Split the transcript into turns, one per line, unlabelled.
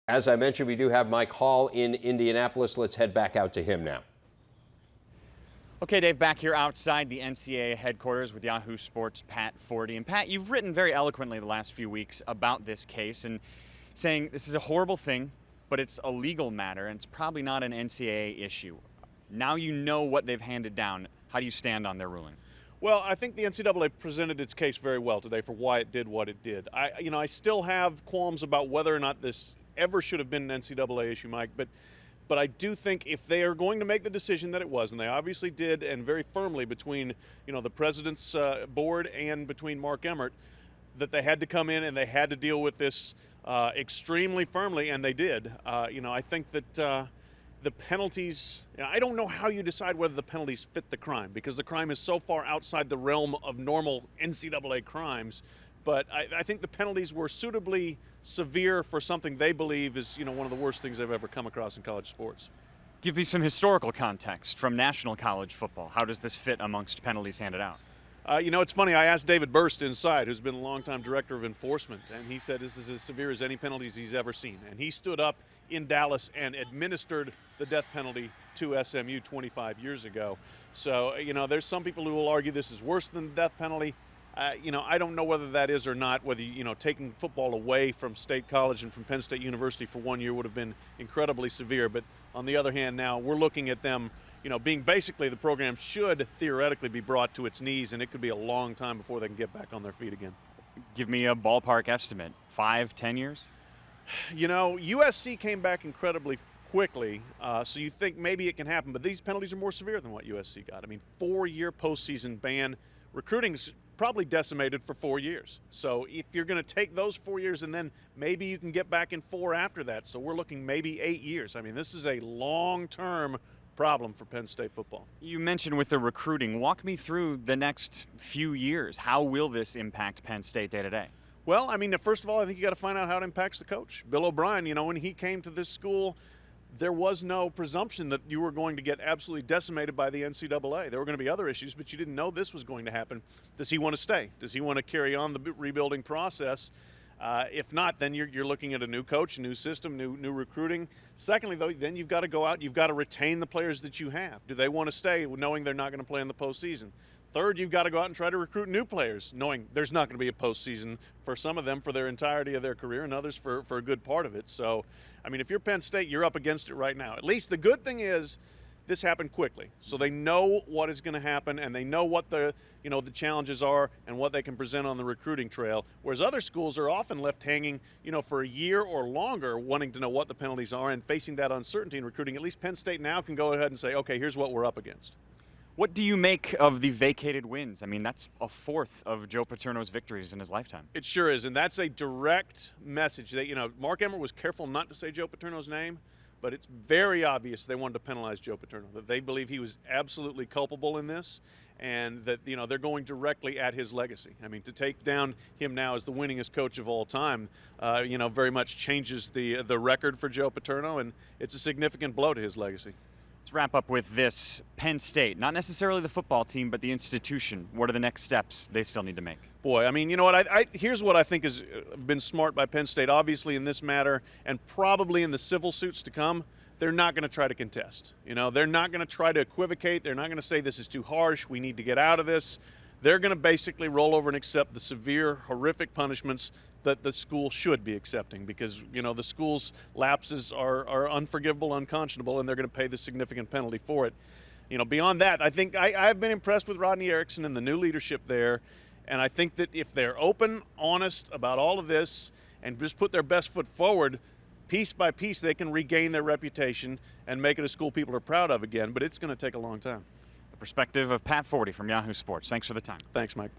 As I mentioned, we do have Mike Hall in Indianapolis. Let's head back out to him now.
Okay, Dave, back here outside the NCAA headquarters with Yahoo Sports' Pat Forde. And Pat, you've written very eloquently the last few weeks about this case and saying this is a horrible thing, but it's a legal matter and it's probably not an NCAA issue. Now you know what they've handed down. How do you stand on their ruling?
Well, I think the NCAA presented its case very well today for why it did what it did. I still have qualms about whether or not this ever should have been an NCAA issue, Mike, but I do think if they are going to make the decision that it was, and they obviously did, and very firmly between the president's board and between Mark Emmert, that they had to come in and they had to deal with this extremely firmly, and they did. I think that the penalties, I don't know how you decide whether the penalties fit the crime, because the crime is so far outside the realm of normal NCAA crimes. But I think the penalties were suitably severe for something they believe is, one of the worst things they've ever come across in college sports.
Give me some historical context from national college football. How does this fit amongst penalties handed out?
It's funny. I asked David Burst inside, who's been a longtime director of enforcement, and he said this is as severe as any penalties he's ever seen. And he stood up in Dallas and administered the death penalty to SMU 25 years ago. So, there's some people who will argue this is worse than the death penalty. I don't know whether that is or not, whether, taking football away from State College and from Penn State University for 1 year would have been incredibly severe. But on the other hand, now we're looking at them, being basically the program should theoretically be brought to its knees, and it could be a long time before they can get back on their feet again.
Give me a ballpark estimate, 5, 10 years?
USC came back incredibly quickly, so you think maybe it can happen. But these penalties are more severe than what USC got. 4-year postseason ban. Recruiting's probably decimated for 4 years. So if you're going to take those 4 years and then maybe you can get back in 4 after that. So we're looking maybe 8 years. This is a long-term problem for Penn State football.
You mentioned with the recruiting. Walk me through the next few years. How will this impact Penn State day to day?
Well, first of all, I think you got to find out how it impacts the coach. Bill O'Brien, when he came to this school, there was no presumption that you were going to get absolutely decimated by the NCAA. There were going to be other issues, but you didn't know this was going to happen. Does he want to stay? Does he want to carry on the rebuilding process? If not, then you're looking at a new coach, a new system, new recruiting. Secondly, though, then you've got to go out. You've got to retain the players that you have. Do they want to stay knowing they're not going to play in the postseason? Third, you've got to go out and try to recruit new players, knowing there's not going to be a postseason for some of them for their entirety of their career and others for a good part of it. So, if you're Penn State, you're up against it right now. At least the good thing is this happened quickly. So they know what is going to happen, and they know what the challenges are and what they can present on the recruiting trail. Whereas other schools are often left hanging, for a year or longer, wanting to know what the penalties are and facing that uncertainty in recruiting. At least Penn State now can go ahead and say, okay, here's what we're up against.
What do you make of the vacated wins? That's a fourth of Joe Paterno's victories in his lifetime.
It sure is, and that's a direct message. That Mark Emmert was careful not to say Joe Paterno's name, but it's very obvious they wanted to penalize Joe Paterno, that they believe he was absolutely culpable in this, and that they're going directly at his legacy. To take down him now as the winningest coach of all time, very much changes the record for Joe Paterno, and it's a significant blow to his legacy.
Let's wrap up with this. Penn State, not necessarily the football team, but the institution. What are the next steps they still need to make?
Boy, you know what? Here's what I think has been smart by Penn State, obviously in this matter, and probably in the civil suits to come. They're not going to try to contest. They're not going to try to equivocate. They're not going to say this is too harsh. We need to get out of this. They're going to basically roll over and accept the severe, horrific punishments that the school should be accepting, because the school's lapses are unforgivable, unconscionable, and they're going to pay the significant penalty for it. Beyond that, I think I've been impressed with Rodney Erickson and the new leadership there, and I think that if they're open, honest about all of this, and just put their best foot forward, piece by piece, they can regain their reputation and make it a school people are proud of again. But it's going to take a long time.
The perspective of Pat Forde from Yahoo Sports. Thanks for the time.
Thanks, Mike.